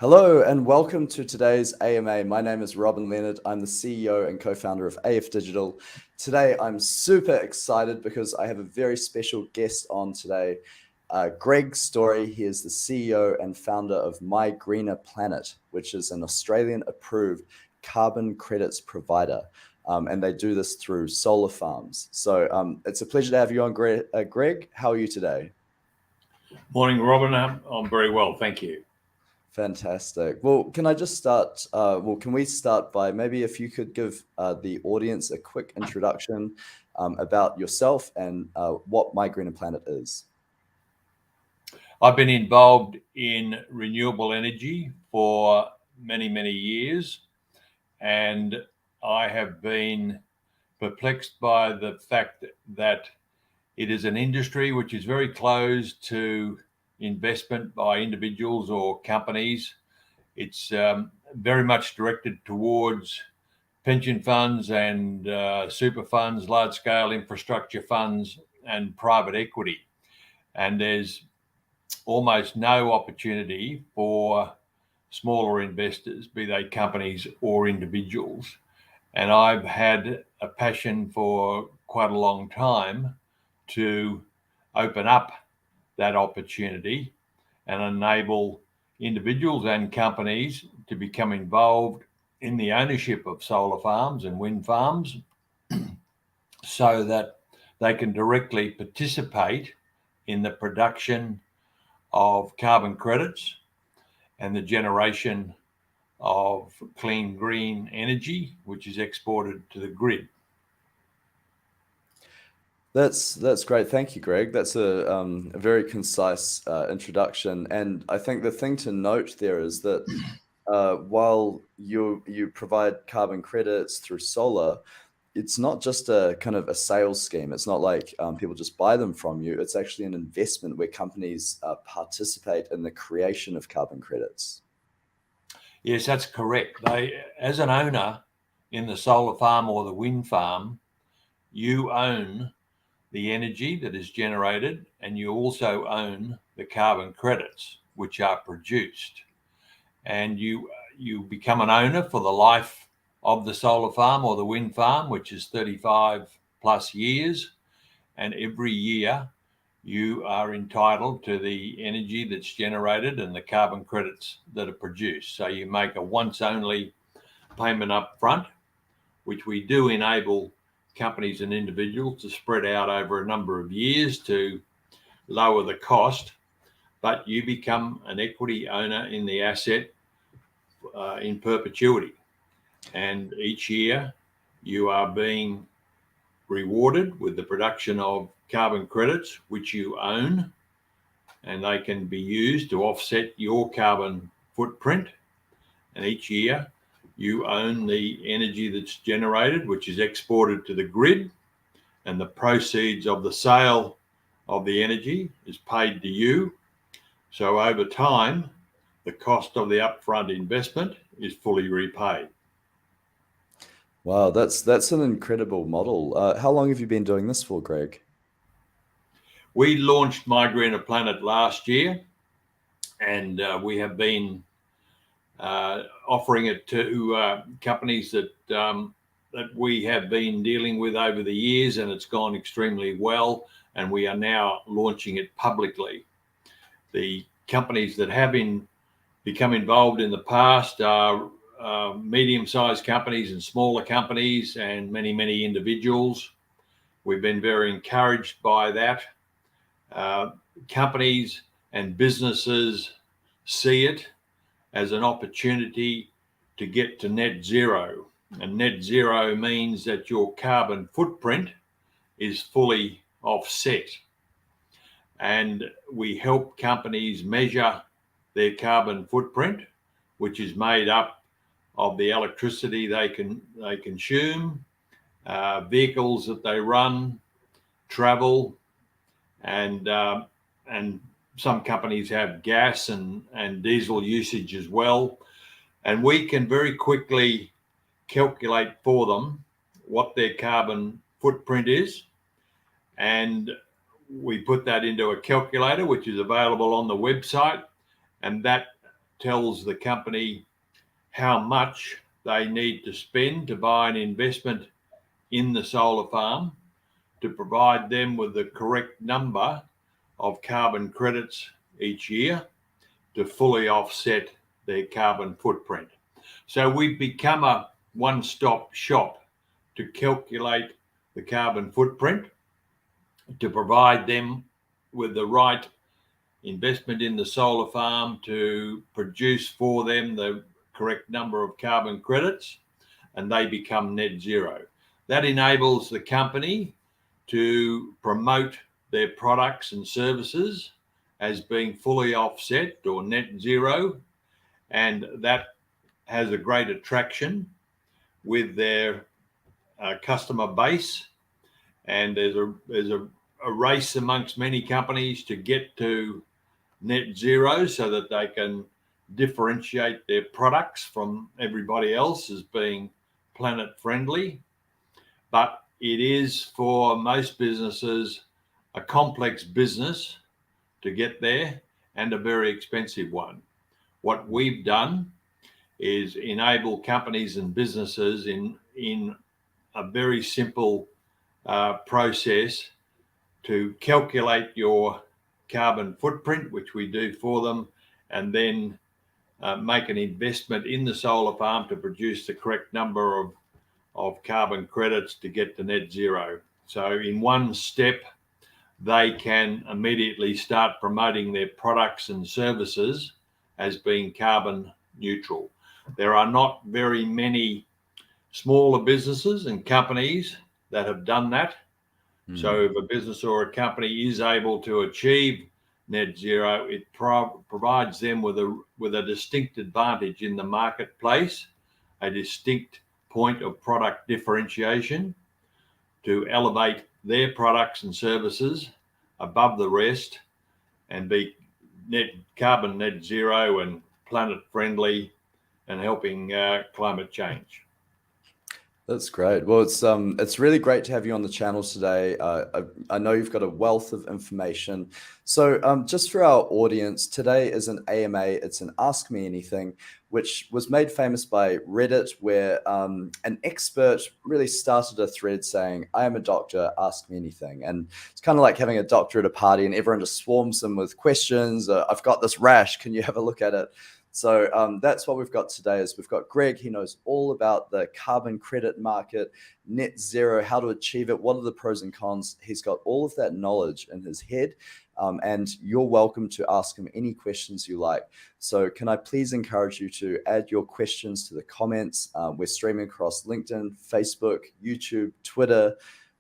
Hello and welcome to today's AMA. My name is Robin Leonard. I'm the CEO and co-founder of AF Digital. Today, I'm super excited because I have a very special guest on today, Greg Story. He is the CEO and founder of My Greener Planet, which is an Australian-approved carbon credits provider. And they do this through solar farms. So it's a pleasure to have you on, Greg. How are you today? Morning, Robin. I'm very well, thank you. Fantastic. Well, can I just start? Can we start by maybe if you could give the audience a quick introduction about yourself and what My Greener Planet is? I've been involved in renewable energy for many years, and I have been perplexed by the fact that it is an industry which is very close to investment by individuals or companies. It's very much directed towards pension funds and super funds, large-scale infrastructure funds, and private equity. And there's almost no opportunity for smaller investors, be they companies or individuals. And I've had a passion for quite a long time to open up that opportunity and enable individuals and companies to become involved in the ownership of solar farms and wind farms so that they can directly participate in the production of carbon credits and the generation of clean green energy, which is exported to the grid. That's great. Thank you, Greg. That's a very concise introduction. And I think the thing to note there is that while you provide carbon credits through solar, it's not just a kind of a sales scheme. It's not like people just buy them from you. It's actually an investment where companies participate in the creation of carbon credits. Yes, that's correct. As an owner in the solar farm or the wind farm, you own the energy that is generated, and you also own the carbon credits which are produced. And you become an owner for the life of the solar farm or the wind farm, which is 35 plus years. And every year you are entitled to the energy that's generated and the carbon credits that are produced. So you make a once only payment up front, which we do enable companies and individuals to spread out over a number of years to lower the cost, but you become an equity owner in the asset in perpetuity. And each year you are being rewarded with the production of carbon credits, which you own, and they can be used to offset your carbon footprint. And each year you own the energy that's generated, which is exported to the grid, and the proceeds of the sale of the energy is paid to you. So over time, the cost of the upfront investment is fully repaid. Wow, that's an incredible model. How long have you been doing this for, Greg? We launched My Greener Planet last year, and we have been offering it to companies that we have been dealing with over the years, and it's gone extremely well, and we are now launching it publicly. The companies that have become involved in the past are medium-sized companies and smaller companies and many individuals. We've been very encouraged by that. Companies and businesses see it as an opportunity to get to net zero. And net zero means that your carbon footprint is fully offset. And we help companies measure their carbon footprint, which is made up of the electricity they consume, vehicles that they run, travel, and some companies have gas and diesel usage as well. And we can very quickly calculate for them what their carbon footprint is. And we put that into a calculator, which is available on the website. And that tells the company how much they need to spend to buy an investment in the solar farm to provide them with the correct number of carbon credits each year to fully offset their carbon footprint. So we've become a one-stop shop to calculate the carbon footprint, to provide them with the right investment in the solar farm to produce for them the correct number of carbon credits, and they become net zero. That enables the company to promote their products and services as being fully offset or net zero, and that has a great attraction with their customer base. And there's a race amongst many companies to get to net zero so that they can differentiate their products from everybody else as being planet friendly. But it is, for most businesses, a complex business to get there and a very expensive one. What we've done is enable companies and businesses in a very simple process to calculate your carbon footprint, which we do for them, and then make an investment in the solar farm to produce the correct number of carbon credits to get to net zero. So in one step, they can immediately start promoting their products and services as being carbon neutral. There are not very many smaller businesses and companies that have done that. So if a business or a company is able to achieve net zero, it provides them with a distinct advantage in the marketplace, a distinct point of product differentiation to elevate their products and services above the rest and be carbon net zero and planet friendly and helping climate change. That's great. Well, it's really great to have you on the channel today. I know you've got a wealth of information. So just for our audience, today is an AMA. It's an Ask Me Anything, which was made famous by Reddit, where an expert really started a thread saying, "I am a doctor, ask me anything." And it's kind of like having a doctor at a party and everyone just swarms them with questions. "I've got this rash. Can you have a look at it?" So that's what we've got today. Is we've got Greg. He knows all about the carbon credit market, net zero, how to achieve it, what are the pros and cons. He's got all of that knowledge in his head, and you're welcome to ask him any questions you like. So can I please encourage you to add your questions to the comments? We're streaming across LinkedIn, Facebook, YouTube, Twitter.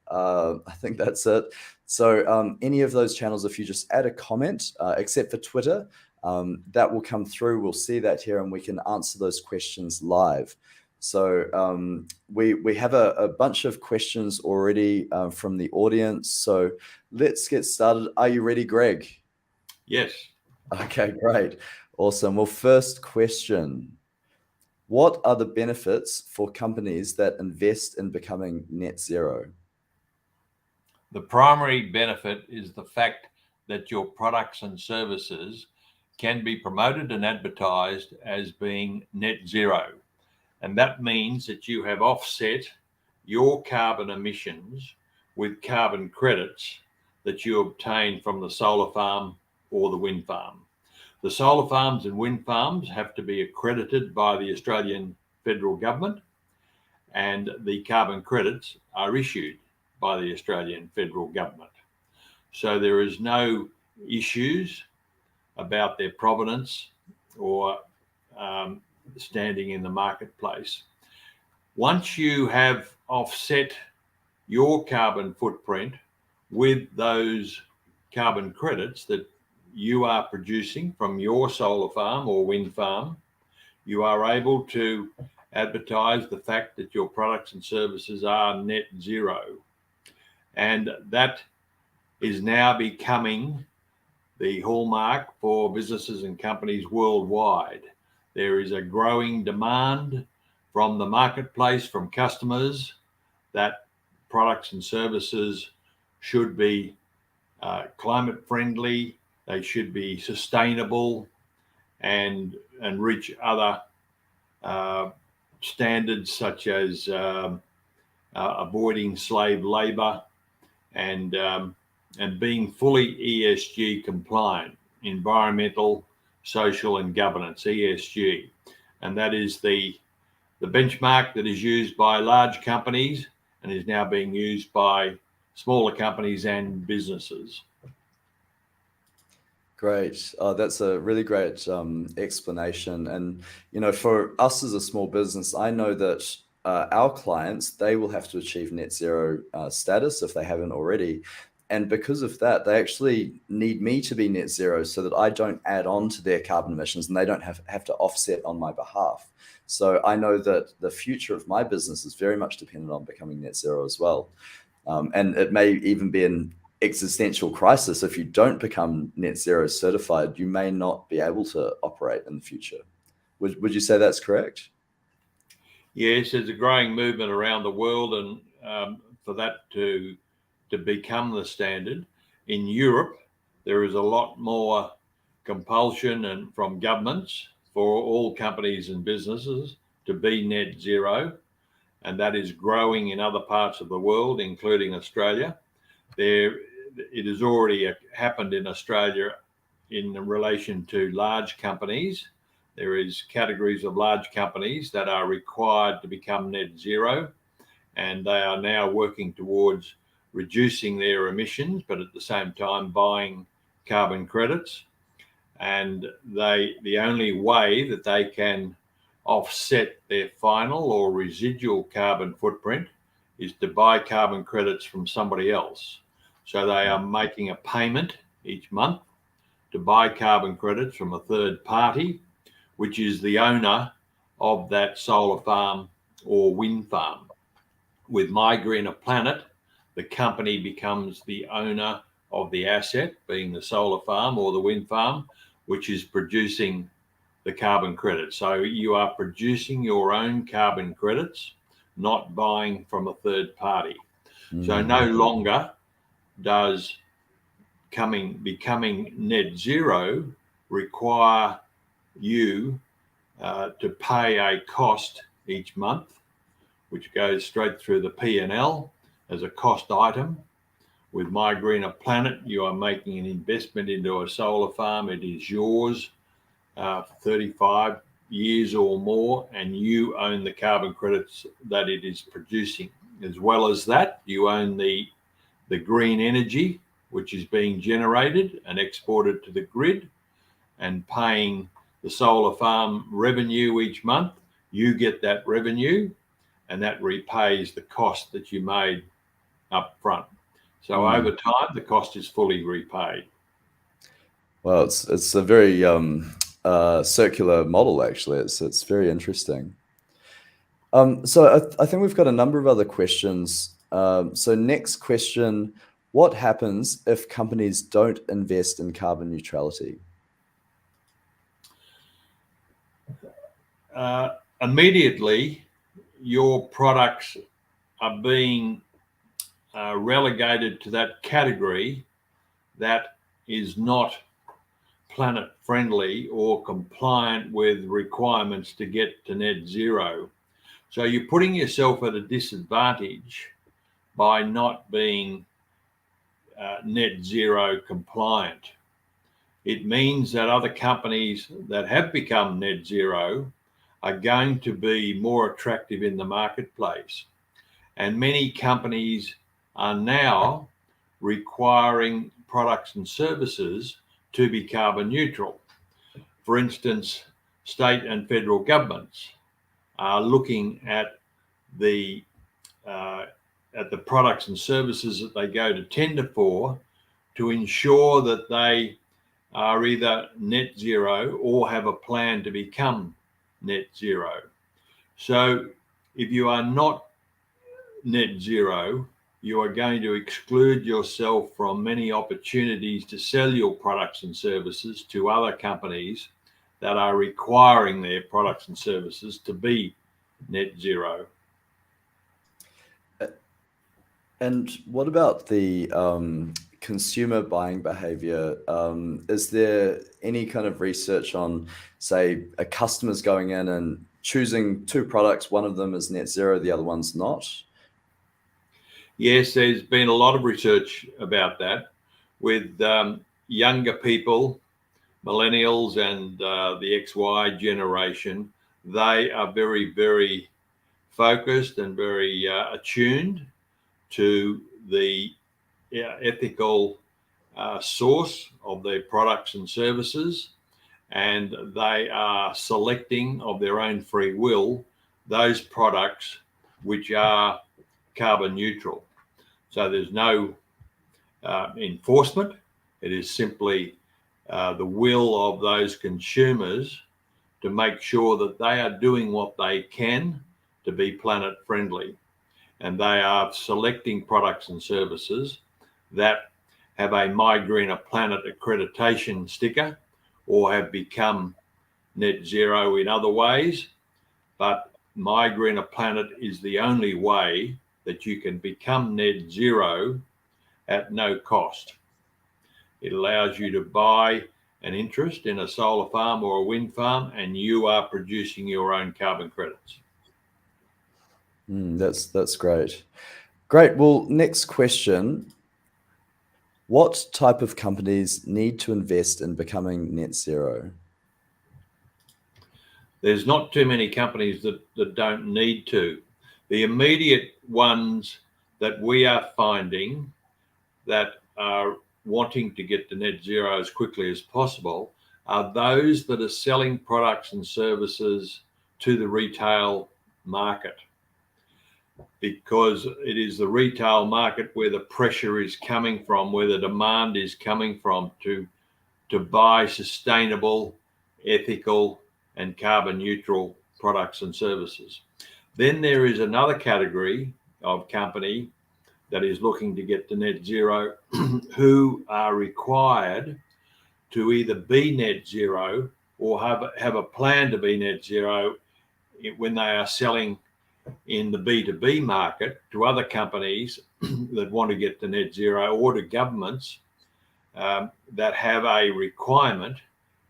I think that's it. So any of those channels, if you just add a comment, except for Twitter, that will come through. We'll see that here and we can answer those questions live. So we have a bunch of questions already from the audience. So let's get started. Are you ready, Greg? Yes. Okay, great. Awesome. Well, first question. What are the benefits for companies that invest in becoming net zero? The primary benefit is the fact that your products and services can be promoted and advertised as being net zero. And that means that you have offset your carbon emissions with carbon credits that you obtain from the solar farm or the wind farm. The solar farms and wind farms have to be accredited by the Australian federal government, and the carbon credits are issued by the Australian federal government. So there is no issues about their provenance or standing in the marketplace. Once you have offset your carbon footprint with those carbon credits that you are producing from your solar farm or wind farm, you are able to advertise the fact that your products and services are net zero. And that is now becoming the hallmark for businesses and companies worldwide. There is a growing demand from the marketplace, from customers, that products and services should be climate friendly, they should be sustainable, and reach other standards such as avoiding slave labor and being fully ESG compliant, environmental, social, and governance, ESG. And that is the benchmark that is used by large companies and is now being used by smaller companies and businesses. Great. That's a really great explanation. And, you know, for us as a small business, I know that our clients, they will have to achieve net zero status if they haven't already. And because of that, they actually need me to be net zero so that I don't add on to their carbon emissions and they don't have to offset on my behalf. So I know that the future of my business is very much dependent on becoming net zero as well. And it may even be an existential crisis. If you don't become net zero certified, you may not be able to operate in the future. Would you say that's correct? Yes, there's a growing movement around the world, and for that to become the standard. In Europe, there is a lot more compulsion and from governments for all companies and businesses to be net zero, and that is growing in other parts of the world, including Australia. It has already happened in Australia in relation to large companies. There is categories of large companies that are required to become net zero, and they are now working towards reducing their emissions, but at the same time buying carbon credits. And the only way that they can offset their final or residual carbon footprint is to buy carbon credits from somebody else. So they are making a payment each month to buy carbon credits from a third party, which is the owner of that solar farm or wind farm. With My Greener Planet, the company becomes the owner of the asset, being the solar farm or the wind farm, which is producing the carbon credits. So you are producing your own carbon credits, not buying from a third party. So no longer does becoming net zero require you to pay a cost each month, which goes straight through the P&L as a cost item. With My Greener Planet, you are making an investment into a solar farm. It is yours for 35 years or more, and you own the carbon credits that it is producing. As well as that, you own the green energy, which is being generated and exported to the grid and paying the solar farm revenue each month. You get that revenue, and that repays the cost that you made up front. So over time, the cost is fully repaid. Well, it's a very circular model, actually. It's very interesting. So I think we've got a number of other questions. So next question, what happens if companies don't invest in carbon neutrality? Immediately, your products are being relegated to that category that is not planet friendly or compliant with requirements to get to net zero. So you're putting yourself at a disadvantage by not being net zero compliant. It means that other companies that have become net zero are going to be more attractive in the marketplace. And many companies are now requiring products and services to be carbon neutral. For instance, state and federal governments are looking at the products and services that they go to tender for to ensure that they are either net zero or have a plan to become net zero. So if you are not net zero, you are going to exclude yourself from many opportunities to sell your products and services to other companies that are requiring their products and services to be net zero. And what about the consumer buying behavior, is there any kind of research on, say, a customer's going in and choosing two products, one of them is net zero, the other one's not? Yes, there's been a lot of research about that with younger people, millennials and the XY generation. They are very, very focused and very attuned to the ethical source of their products and services, and they are selecting of their own free will those products which are carbon neutral. So there's no enforcement. It is simply the will of those consumers to make sure that they are doing what they can to be planet friendly. And they are selecting products and services that have a My Greener Planet accreditation sticker or have become net zero in other ways. But My Greener Planet is the only way that you can become net zero at no cost. It allows you to buy an interest in a solar farm or a wind farm, and you are producing your own carbon credits. That's great. Great. Well, next question. What type of companies need to invest in becoming net zero? There's not too many companies that don't need to. The immediate ones that we are finding that are wanting to get to net zero as quickly as possible are those that are selling products and services to the retail market, because it is the retail market where the pressure is coming from, where the demand is coming from to buy sustainable, ethical, and carbon neutral products and services. Then there is another category of company that is looking to get to net zero who are required to either be net zero or have a plan to be net zero when they are selling in the B2B market to other companies that want to get to net zero, or to governments that have a requirement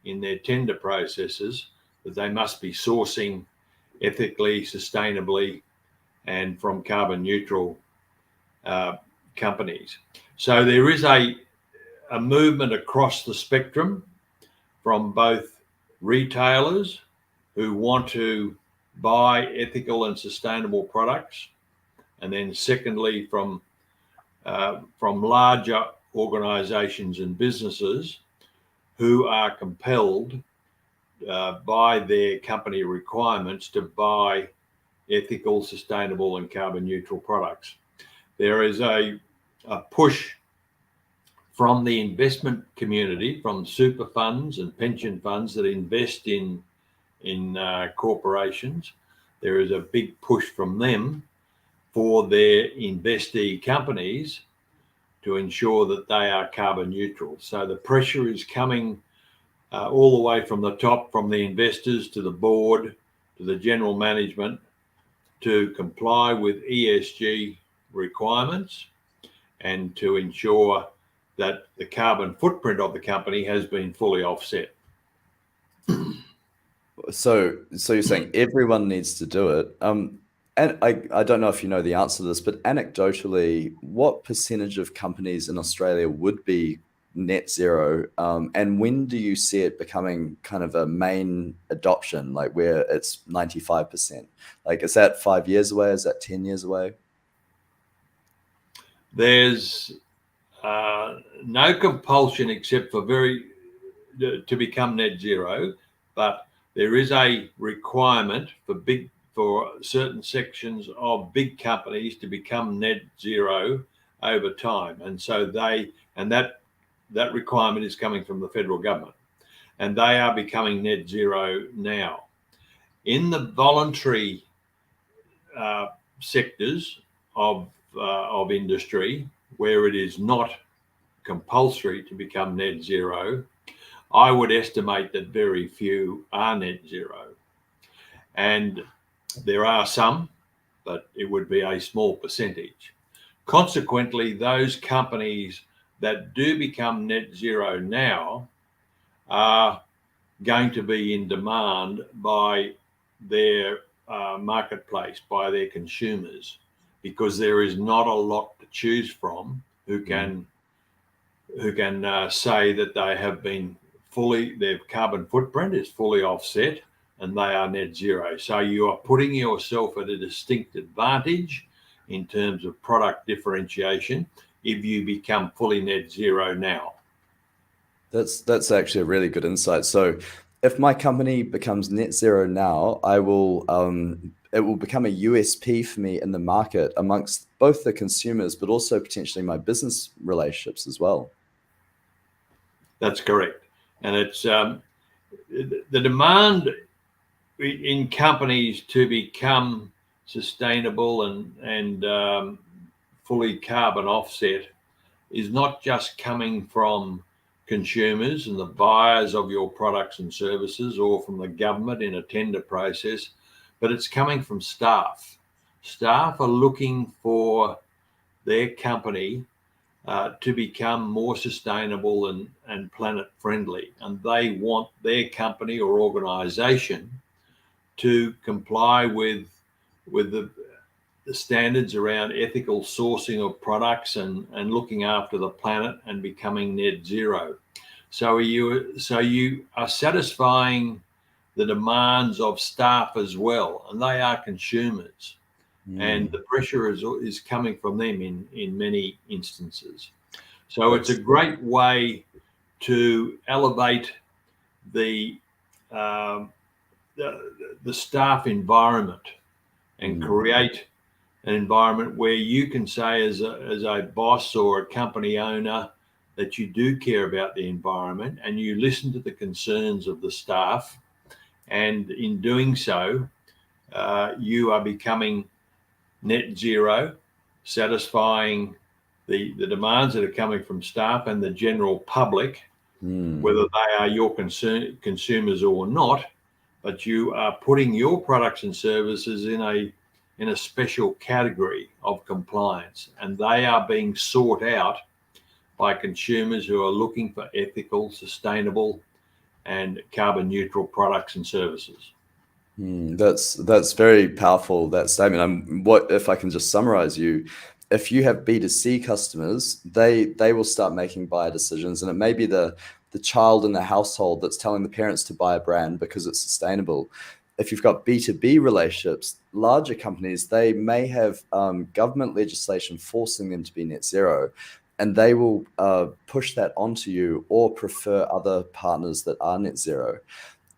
in their tender processes that they must be sourcing ethically, sustainably, and from carbon neutral companies. So there is a movement across the spectrum from both retailers who want to buy ethical and sustainable products, and then secondly from larger organizations and businesses who are compelled by their company requirements to buy ethical, sustainable, and carbon neutral products. There is a push from the investment community, from super funds and pension funds that invest in corporations. There is a big push from them for their investee companies to ensure that they are carbon neutral. So the pressure is coming all the way from the top, from the investors to the board, to the general management, to comply with ESG requirements and to ensure that the carbon footprint of the company has been fully offset. So you're saying everyone needs to do it. And I don't know if you know the answer to this, but anecdotally, what percentage of companies in Australia would be net zero? And when do you see it becoming kind of a main adoption, like where it's 95%? Like, is that 5 years away? Is that 10 years away? There's no compulsion except for to become net zero, but there is a requirement for certain sections of big companies to become net zero over time, and so that requirement is coming from the federal government, and they are becoming net zero now. In the voluntary sectors of industry where it is not compulsory to become net zero, I would estimate that very few are net zero. And there are some, but it would be a small percentage. Consequently, those companies that do become net zero now are going to be in demand by their marketplace, by their consumers, because there is not a lot to choose from who can say that they have been their carbon footprint is fully offset and they are net zero. So you are putting yourself at a distinct advantage in terms of product differentiation if you become fully net zero now. That's actually a really good insight. So if my company becomes net zero now, it will become a USP for me in the market amongst both the consumers, but also potentially my business relationships as well. That's correct. And it's the demand in companies to become sustainable and fully carbon offset is not just coming from consumers and the buyers of your products and services or from the government in a tender process, but it's coming from staff. Staff are looking for their company to become more sustainable and planet friendly, and they want their company or organization to comply with the standards around ethical sourcing of products and looking after the planet and becoming net zero. So you are satisfying the demands of staff as well, and they are consumers. And the pressure is coming from them in many instances. So it's a great way to elevate the staff environment and create an environment where you can say as a boss or a company owner that you do care about the environment and you listen to the concerns of the staff. And in doing so, you are becoming net zero, satisfying the demands that are coming from staff and the general public, whether they are your consumers or not, but you are putting your products and services in a special category of compliance, and they are being sought out by consumers who are looking for ethical, sustainable, and carbon neutral products and services. That's very powerful, that statement. What if I can just summarize you? If you have B2C customers, they will start making buyer decisions, and it may be the child in the household that's telling the parents to buy a brand because it's sustainable. If you've got B2B relationships, larger companies, they may have government legislation forcing them to be net zero, and they will push that onto you or prefer other partners that are net zero.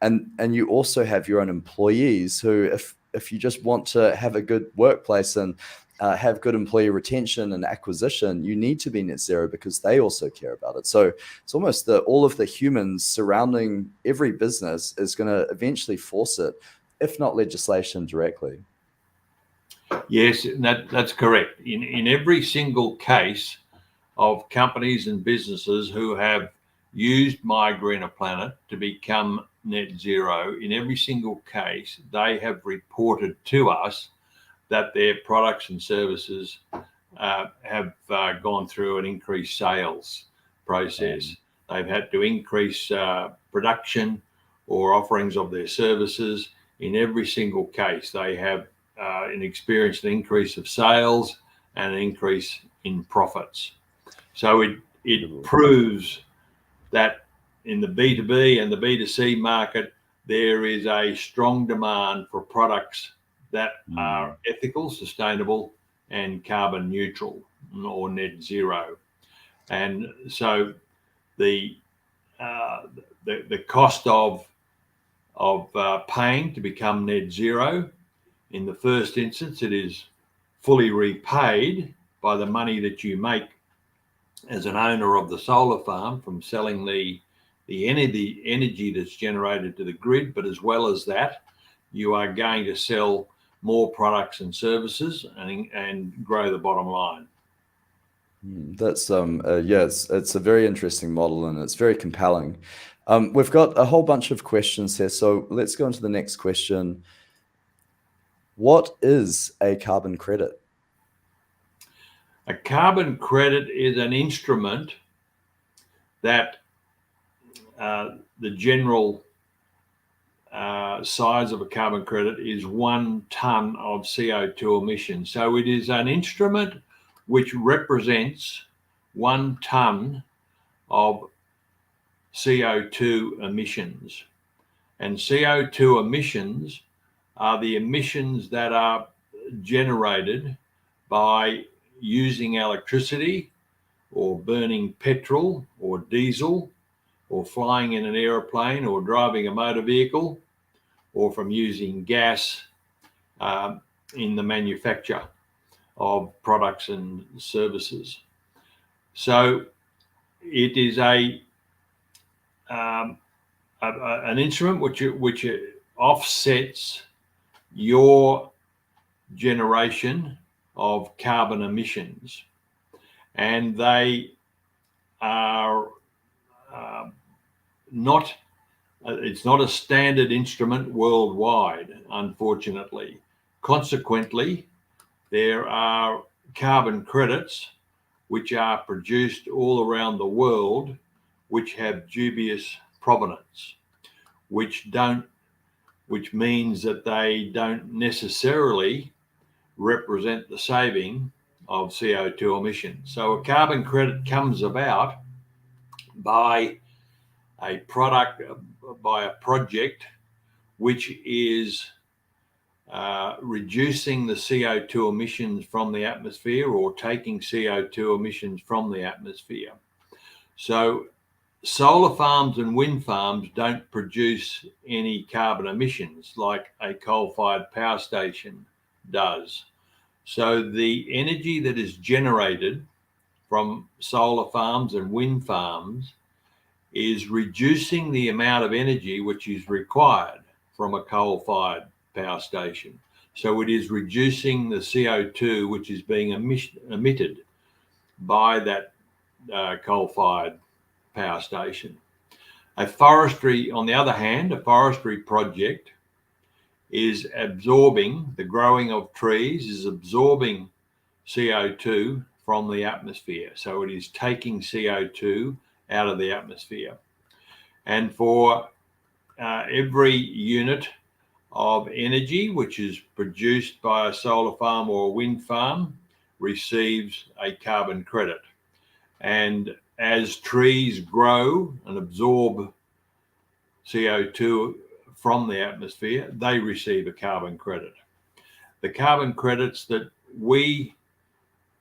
And you also have your own employees who, if you just want to have a good workplace and have good employee retention and acquisition, you need to be net zero because they also care about it. So it's almost all of the humans surrounding every business is going to eventually force it, if not legislation directly. Yes, that's correct. In every single case of companies and businesses who have used My Greener Planet to become net zero, in every single case, they have reported to us that their products and services have gone through an increased sales process. They've had to increase production or offerings of their services. In every single case, they have experienced an increase of sales and an increase in profits. So it proves that in the B2B and the B2C market, there is a strong demand for products that are ethical, sustainable, and carbon neutral or net zero. And so the cost of paying to become net zero, in the first instance, it is fully repaid by the money that you make as an owner of the solar farm from selling the energy that's generated to the grid, but as well as that, you are going to sell more products and services and grow the bottom line. That's it's a very interesting model and it's very compelling. We've got a whole bunch of questions here, so let's go into the next question. What is a carbon credit? A carbon credit is an instrument that the general size of a carbon credit is 1 tonne of CO2 emissions. So it is an instrument which represents 1 tonne of CO2 emissions. And CO2 emissions are the emissions that are generated by using electricity or burning petrol or diesel or flying in an aeroplane or driving a motor vehicle or from using gas in the manufacture of products and services. So it is an instrument which offsets your generation of carbon emissions, and they are not. It's not a standard instrument worldwide, unfortunately. Consequently, there are carbon credits which are produced all around the world, which have dubious provenance, which means that they don't necessarily represent the saving of CO2 emissions. So a carbon credit comes about by a project which is reducing the CO2 emissions from the atmosphere or taking CO2 emissions from the atmosphere. So solar farms and wind farms don't produce any carbon emissions like a coal-fired power station does. So the energy that is generated from solar farms and wind farms is reducing the amount of energy which is required from a coal-fired power station. So it is reducing the CO2 which is being emitted by that coal-fired power station. On the other hand, a forestry project is absorbing, the growing of trees is absorbing CO2 from the atmosphere. So it is taking CO2 out of the atmosphere. And for every unit of energy which is produced by a solar farm or a wind farm receives a carbon credit. And as trees grow and absorb CO2 from the atmosphere, they receive a carbon credit. The carbon credits that we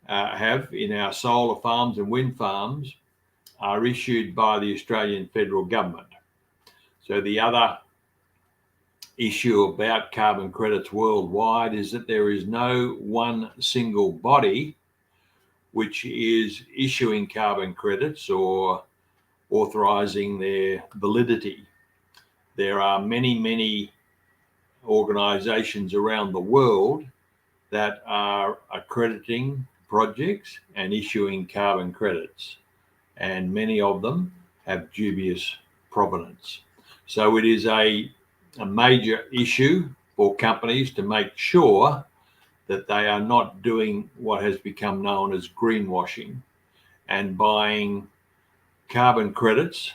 have in our solar farms and wind farms are issued by the Australian federal government. So the other issue about carbon credits worldwide is that there is no one single body which is issuing carbon credits or authorizing their validity. There are many organizations around the world that are accrediting projects and issuing carbon credits, and many of them have dubious provenance. So it is a major issue for companies to make sure that they are not doing what has become known as greenwashing and buying carbon credits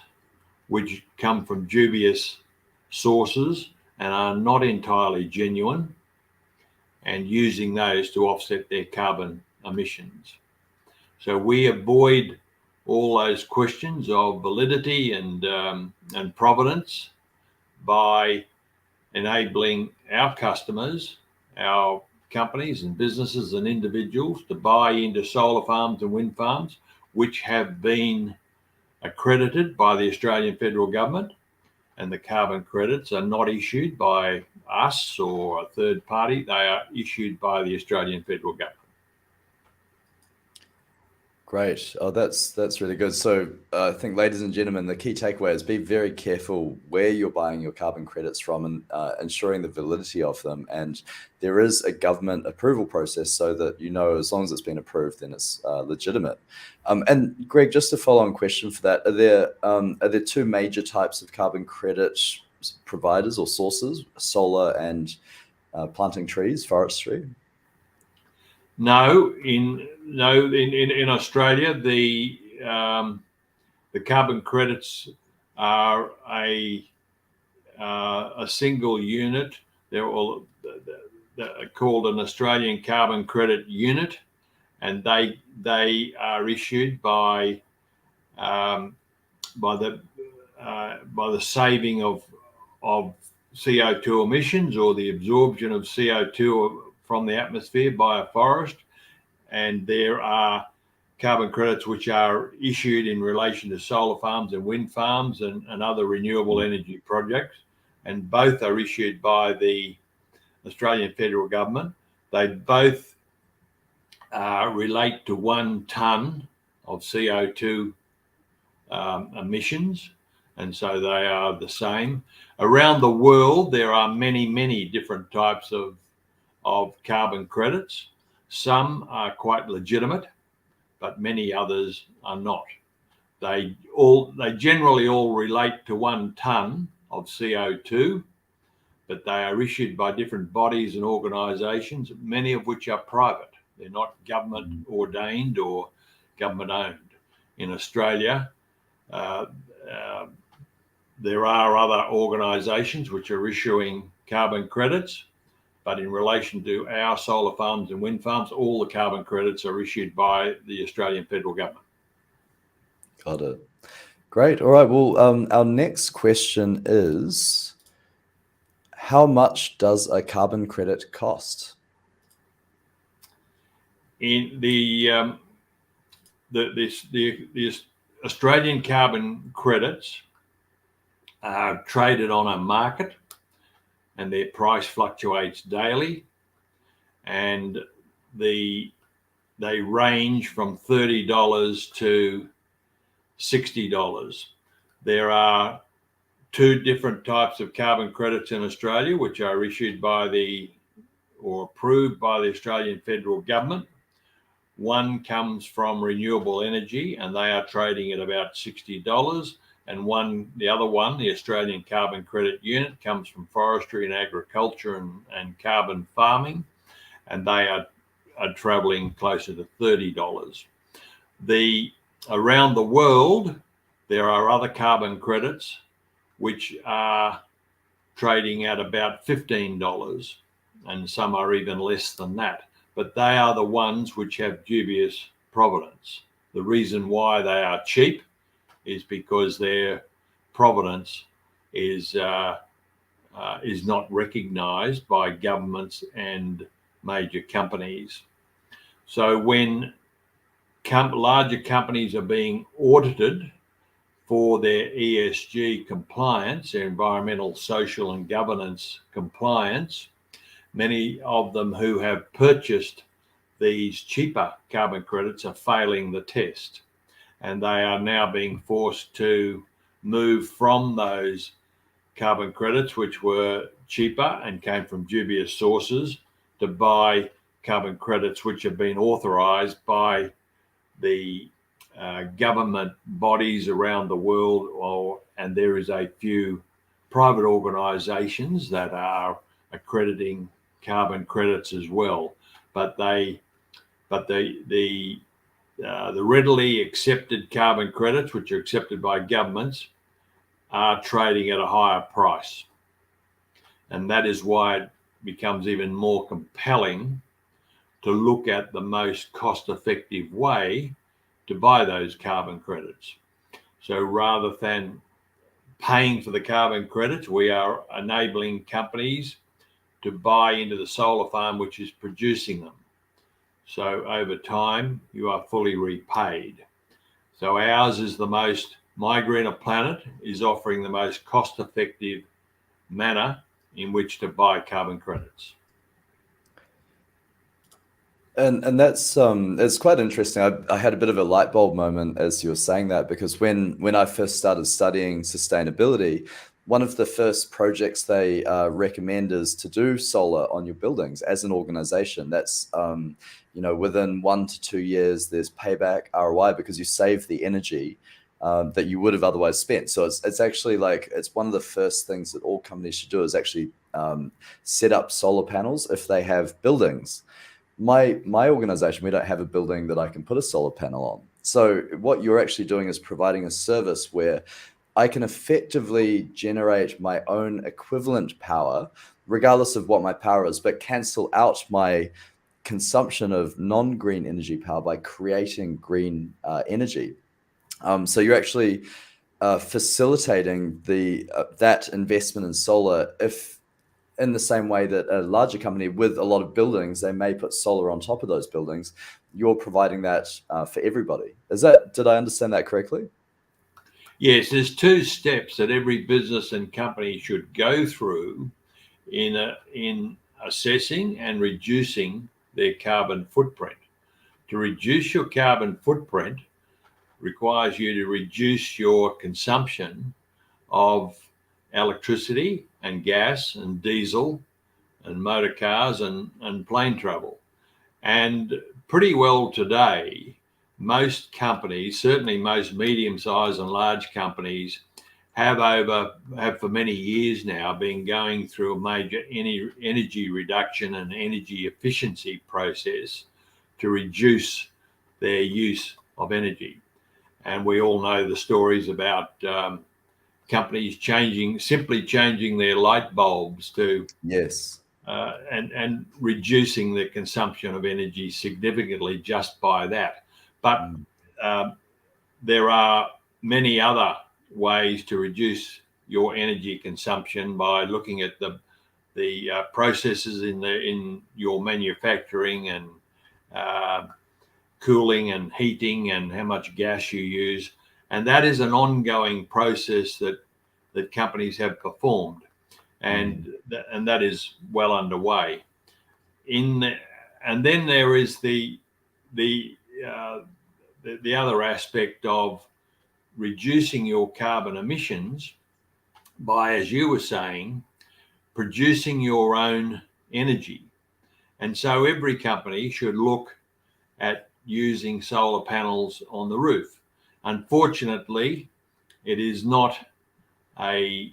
which come from dubious sources and are not entirely genuine, and using those to offset their carbon emissions. So we avoid all those questions of validity and provenance by enabling our customers, our companies and businesses and individuals to buy into solar farms and wind farms which have been accredited by the Australian federal government, and the carbon credits are not issued by us or a third party. They are issued by the Australian federal government. Great. Oh, that's really good. So I think, ladies and gentlemen, the key takeaway is be very careful where you're buying your carbon credits from and ensuring the validity of them. And there is a government approval process so that, you know, as long as it's been approved, then it's legitimate. And Greg, just a follow-on question for that. Are there two major types of carbon credit providers or sources, solar and planting trees, forestry? No, in Australia, the The carbon credits are a single unit. They're all called an Australian Carbon Credit Unit, and they are issued by the saving of CO2 emissions, or the absorption of CO2 from the atmosphere by a forest. And there are carbon credits which are issued in relation to solar farms and wind farms and other renewable energy projects. And both are issued by the Australian federal government. They both relate to 1 tonne of CO2 emissions, and so they are the same. Around the world, there are many, many different types of carbon credits. Some are quite legitimate, but many others are not. They generally all relate to 1 tonne of CO2, but they are issued by different bodies and organisations, many of which are private. They're not government ordained or government owned. In Australia, there are other organisations which are issuing carbon credits, but in relation to our solar farms and wind farms, all the carbon credits are issued by the Australian federal government. Got it. Great. All right. Well, our next question is, how much does a carbon credit cost? In the Australian carbon credits are traded on a market, and their price fluctuates daily, and they range from $30 to $60. There are 2 different types of carbon credits in Australia, which are issued by or approved by the Australian federal government. One comes from renewable energy, and they are trading at about $60. And the other one, the Australian Carbon Credit Unit, comes from forestry and agriculture and carbon farming, and they are traveling closer to $30. Around the world, there are other carbon credits which are trading at about $15, and some are even less than that. But they are the ones which have dubious provenance. The reason why they are cheap is because their provenance is not recognised by governments and major companies. So when larger companies are being audited for their ESG compliance, their environmental, social and governance compliance, many of them who have purchased these cheaper carbon credits are failing the test, and they are now being forced to move from those carbon credits, which were cheaper and came from dubious sources, to buy carbon credits which have been authorised by the government bodies around the world, and there is a few private organisations that are accrediting carbon credits as well. But the readily accepted carbon credits, which are accepted by governments, are trading at a higher price, and that is why it becomes even more compelling to look at the most cost-effective way to buy those carbon credits. So rather than paying for the carbon credits, we are enabling companies to buy into the solar farm which is producing them. So over time, you are fully repaid. So ours is My Greener Planet is offering the most cost-effective manner in which to buy carbon credits. And that's it's quite interesting. I had a bit of a light bulb moment as you were saying that, because when I first started studying sustainability, one of the first projects they recommend is to do solar on your buildings as an organization. That's within 1 to 2 years there's payback ROI, because you save the energy that you would have otherwise spent. So it's actually it's one of the first things that all companies should do, is actually set up solar panels if they have buildings. My organization, we don't have a building that I can put a solar panel on. So what you're actually doing is providing a service where I can effectively generate my own equivalent power, regardless of what my power is, but cancel out my consumption of non-green energy power by creating green energy. So you're actually facilitating that investment in solar, if in the same way that a larger company with a lot of buildings, they may put solar on top of those buildings. You're providing that for everybody. Did I understand that correctly? Yes, there's two steps that every business and company should go through in assessing and reducing their carbon footprint. To reduce your carbon footprint requires you to reduce your consumption of electricity and gas and diesel and motor cars and plane travel. And pretty well today, most companies, certainly most medium-sized and large companies, have for many years now been going through a major energy reduction and energy efficiency process to reduce their use of energy. And we all know the stories about companies simply changing their light bulbs to Yes. and reducing the consumption of energy significantly just by that. But there are many other ways to reduce your energy consumption by looking at the processes in your manufacturing and cooling and heating and how much gas you use. And that is an ongoing process that companies have performed. And that is well underway. And then there is the other aspect of reducing your carbon emissions by, as you were saying, producing your own energy. And so every company should look at using solar panels on the roof. Unfortunately, it is not a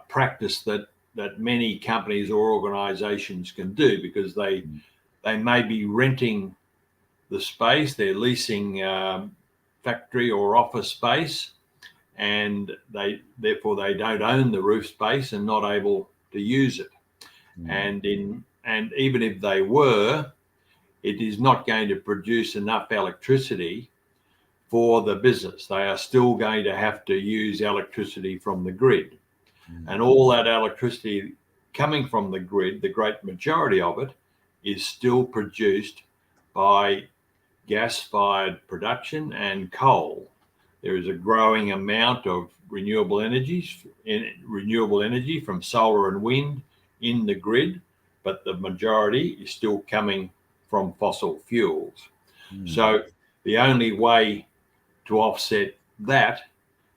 practice that many companies or organizations can do, because they may be renting the space, they're leasing factory or office space, and therefore they don't own the roof space and not able to use it. And even if they were, it is not going to produce enough electricity for the business. They are still going to have to use electricity from the grid. And all that electricity coming from the grid, the great majority of it, is still produced by gas-fired production and coal. There is a growing amount of renewable energy from solar and wind in the grid, but the majority is still coming from fossil fuels. So the only way to offset that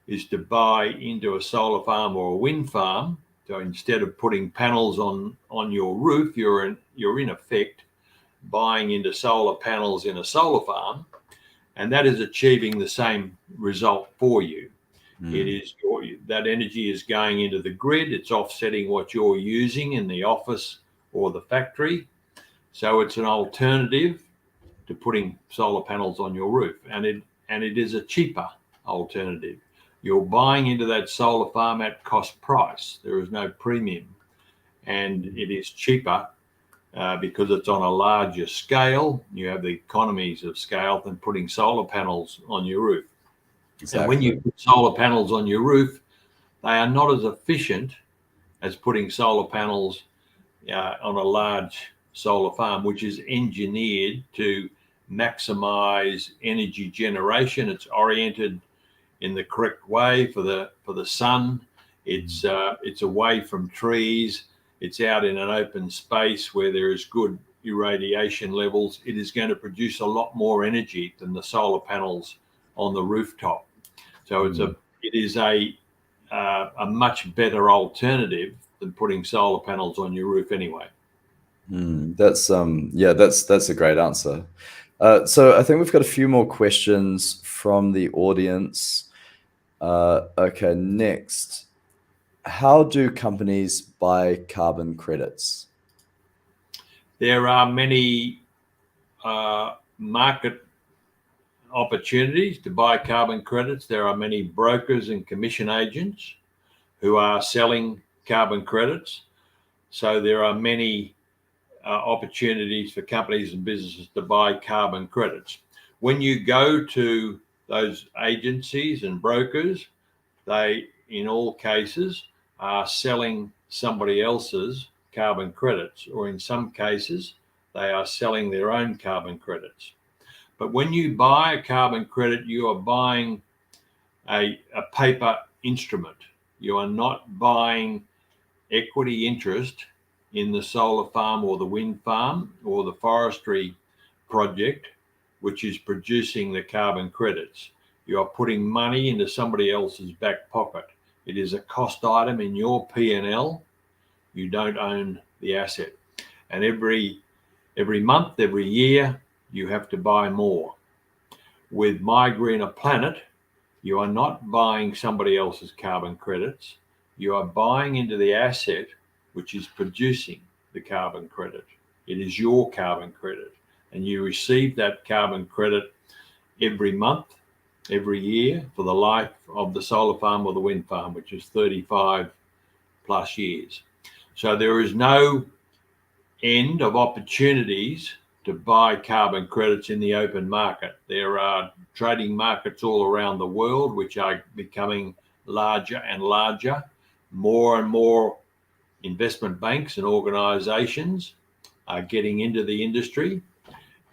is to buy into a solar farm or a wind farm. So instead of putting panels on your roof, you're in effect buying into solar panels in a solar farm, and that is achieving the same result for you. It is that energy is going into the grid. It's offsetting what you're using in the office or the factory. So it's an alternative to putting solar panels on your roof, and it is a cheaper alternative. You're buying into that solar farm at cost price. There is no premium, and it is cheaper because it's on a larger scale. You have the economies of scale than putting solar panels on your roof. Exactly. And when you put solar panels on your roof, they are not as efficient as putting solar panels on a large solar farm, which is engineered to maximize energy generation. It's oriented in the correct way for the sun. It's away from trees. It's out in an open space where there is good irradiation levels. It is going to produce a lot more energy than the solar panels on the rooftop. So it is a much better alternative than putting solar panels on your roof anyway. That's a great answer. So I think we've got a few more questions from the audience. Okay, next. How do companies buy carbon credits? There are many market opportunities to buy carbon credits. There are many brokers and commission agents who are selling carbon credits. So there are many opportunities for companies and businesses to buy carbon credits. When you go to those agencies and brokers, they, in all cases, are selling somebody else's carbon credits, or in some cases, they are selling their own carbon credits. But when you buy a carbon credit, you are buying a paper instrument. You are not buying equity interest in the solar farm or the wind farm or the forestry project, which is producing the carbon credits. You are putting money into somebody else's back pocket. It is a cost item in your P&L. You don't own the asset. And every month, every year, you have to buy more. With My Greener Planet, you are not buying somebody else's carbon credits. You are buying into the asset which is producing the carbon credit. It is your carbon credit, and you receive that carbon credit every month, every year for the life of the solar farm or the wind farm, which is 35 plus years. So there is no end of opportunities to buy carbon credits in the open market. There are trading markets all around the world which are becoming larger and larger. More and more investment banks and organizations are getting into the industry,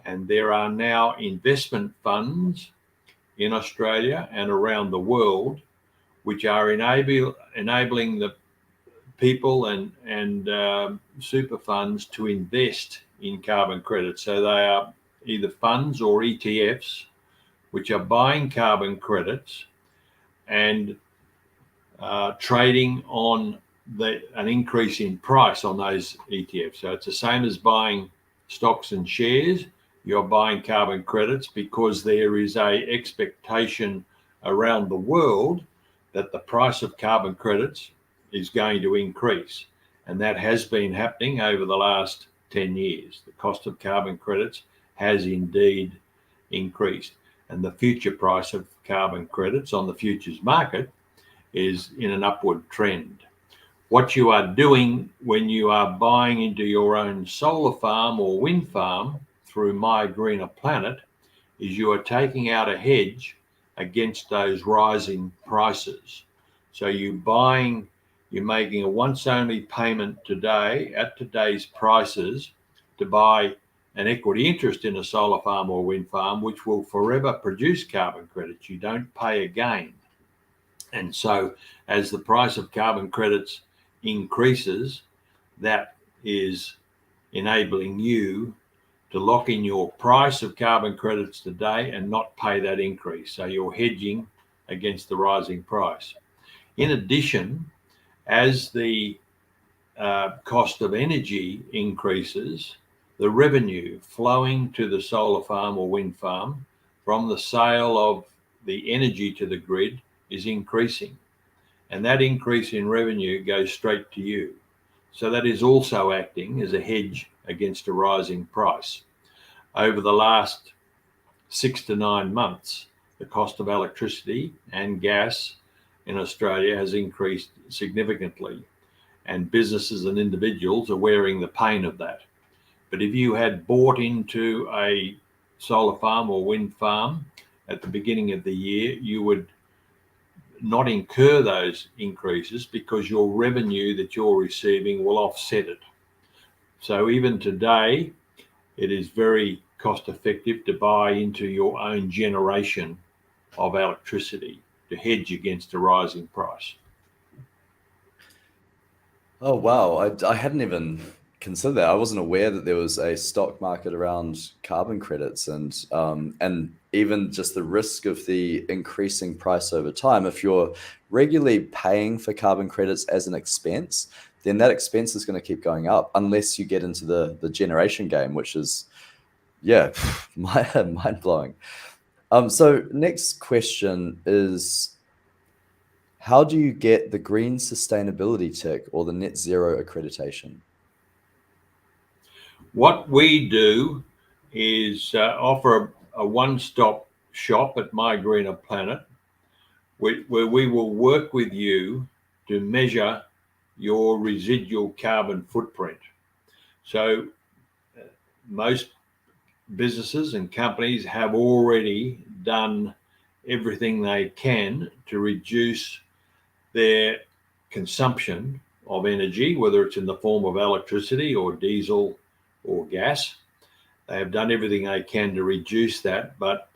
and there are now investment funds in Australia and around the world which are enabling the people and super funds to invest in carbon credits. So they are either funds or ETFs which are buying carbon credits and trading on an increase in price on those ETFs. So it's the same as buying stocks and shares. You're buying carbon credits because there is a expectation around the world that the price of carbon credits is going to increase. And that has been happening over the last 10 years. The cost of carbon credits has indeed increased. And the future price of carbon credits on the futures market is in an upward trend. What you are doing when you are buying into your own solar farm or wind farm through My Greener Planet is you are taking out a hedge against those rising prices. So you're making a once only payment today at today's prices to buy an equity interest in a solar farm or wind farm, which will forever produce carbon credits. You don't pay again. And so as the price of carbon credits increases, that is enabling you to lock in your price of carbon credits today and not pay that increase. So you're hedging against the rising price. In addition, as the cost of energy increases, the revenue flowing to the solar farm or wind farm from the sale of the energy to the grid is increasing. And that increase in revenue goes straight to you. So that is also acting as a hedge against a rising price. Over the last 6 to 9 months, the cost of electricity and gas in Australia has increased significantly, and businesses and individuals are wearing the pain of that. But if you had bought into a solar farm or wind farm at the beginning of the year, you would not incur those increases because your revenue that you're receiving will offset it. So even today, it is very cost effective to buy into your own generation of electricity to hedge against a rising price. Oh, wow. I hadn't even considered that. I wasn't aware that there was a stock market around carbon credits and even just the risk of the increasing price over time. If you're regularly paying for carbon credits as an expense, then that expense is going to keep going up unless you get into the generation game, which is, yeah, mind blowing. So next question is, how do you get the green sustainability tick or the net zero accreditation? What we do is offer a one-stop shop at My Greener Planet, where we will work with you to measure your residual carbon footprint. So most businesses and companies have already done everything they can to reduce their consumption of energy, whether it's in the form of electricity or diesel or gas. They have done everything they can to reduce that, but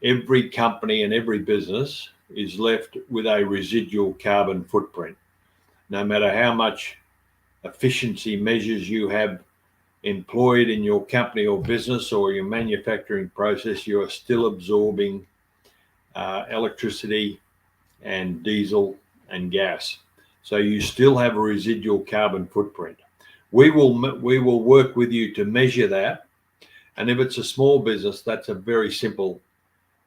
every company and every business is left with a residual carbon footprint. No matter how much efficiency measures you have employed in your company or business or your manufacturing process, you are still absorbing electricity and diesel and gas. So you still have a residual carbon footprint. We will work with you to measure that. And if it's a small business, that's a very simple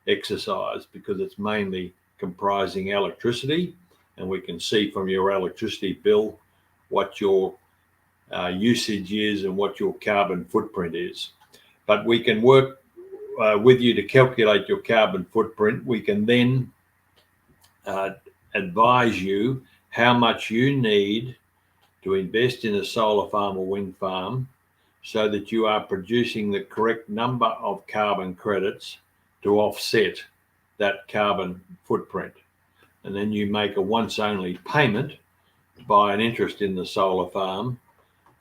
exercise because it's mainly comprising electricity, and we can see from your electricity bill what your usage is and what your carbon footprint is. But we can work with you to calculate your carbon footprint. We can then advise you how much you need to invest in a solar farm or wind farm so that you are producing the correct number of carbon credits to offset that carbon footprint. And then you make a once only payment to buy an interest in the solar farm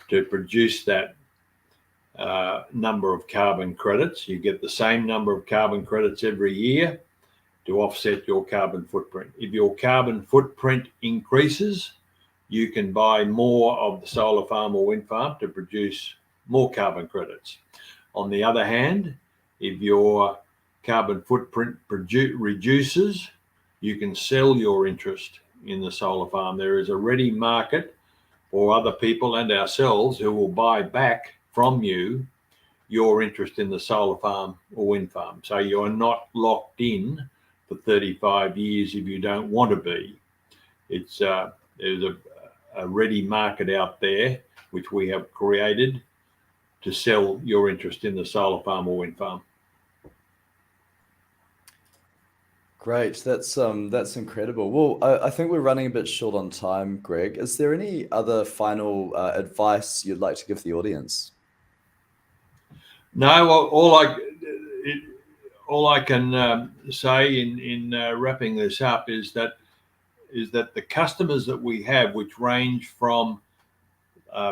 to produce that number of carbon credits. You get the same number of carbon credits every year to offset your carbon footprint. If your carbon footprint increases, you can buy more of the solar farm or wind farm to produce more carbon credits. On the other hand, if your carbon footprint reduces, you can sell your interest in the solar farm. There is a ready market for other people and ourselves who will buy back from you your interest in the solar farm or wind farm. So you're not locked in for 35 years if you don't want to be. There's a ready market out there which we have created to sell your interest in the solar farm or wind farm. Great, that's incredible. Well, I think we're running a bit short on time, Greg. Is there any other final advice you'd like to give the audience? No, all I can say in wrapping this up is that the customers that we have, which range from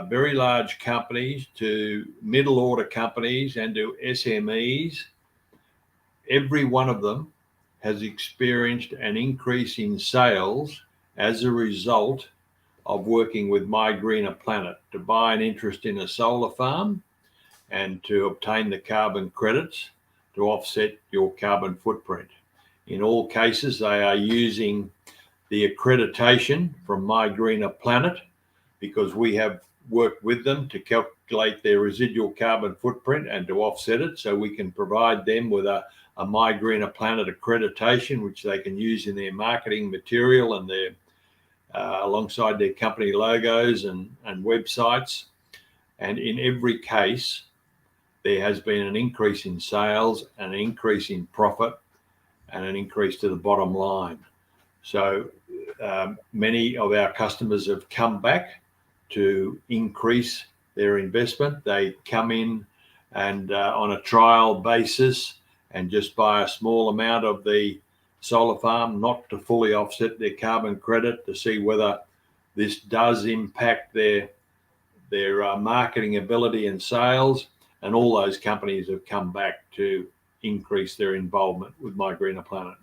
very large companies to middle order companies and to SMEs, every one of them has experienced an increase in sales as a result of working with My Greener Planet to buy an interest in a solar farm and to obtain the carbon credits to offset your carbon footprint. In all cases, they are using the accreditation from My Greener Planet because we have worked with them to calculate their residual carbon footprint and to offset it, so we can provide them with a My Greener Planet accreditation, which they can use in their marketing material and their alongside their company logos and websites. And in every case, there has been an increase in sales, an increase in profit, and an increase to the bottom line. So many of our customers have come back to increase their investment. They come in and on a trial basis and just buy a small amount of the solar farm, not to fully offset their carbon credit, to see whether this does impact their marketing ability and sales. And all those companies have come back to increase their involvement with My Greener Planet.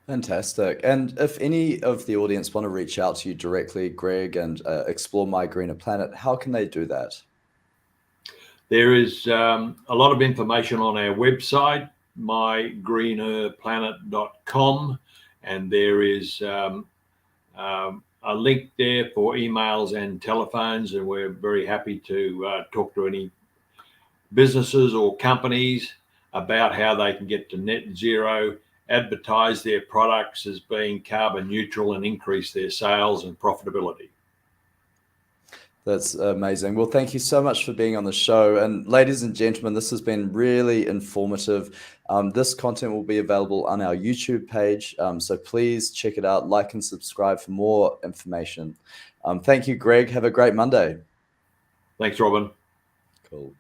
Fantastic. And if any of the audience want to reach out to you directly, Greg, and explore My Greener Planet, how can they do that? There is a lot of information on our website, mygreenerplanet.com, and there is a link there for emails and telephones, and we're very happy to talk to any businesses or companies about how they can get to net zero, advertise their products as being carbon neutral, and increase their sales and profitability. That's amazing. Well, thank you so much for being on the show. And ladies and gentlemen, this has been really informative. This content will be available on our YouTube page. So please check it out, like and subscribe for more information. Thank you, Greg. Have a great Monday. Thanks, Robin. Cool.